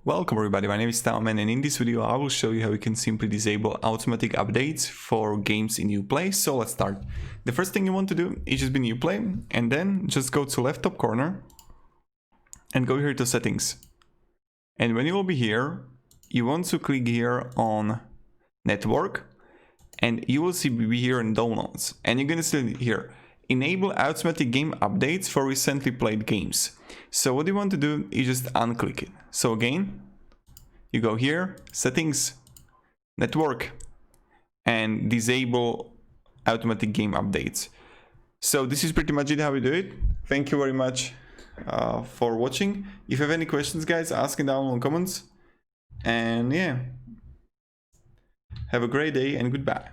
Welcome everybody, my name is TaoMan and in this video I will show you how you can simply disable automatic updates for games in UPLAY. So let's start. The first thing you want to do is just be in UPLAY and then just go to left top corner and go here to settings. And when you will be here, you want to click here on network and you will see be here in downloads and you're gonna see here enable automatic game updates for recently played games. So what you want to do is just unclick it. So again, you go here, settings, network, and disable automatic game updates. So this is pretty much it how we do it. Thank you very much for watching. If you have any questions, guys, ask it down in the comments. And yeah, have a great day and goodbye.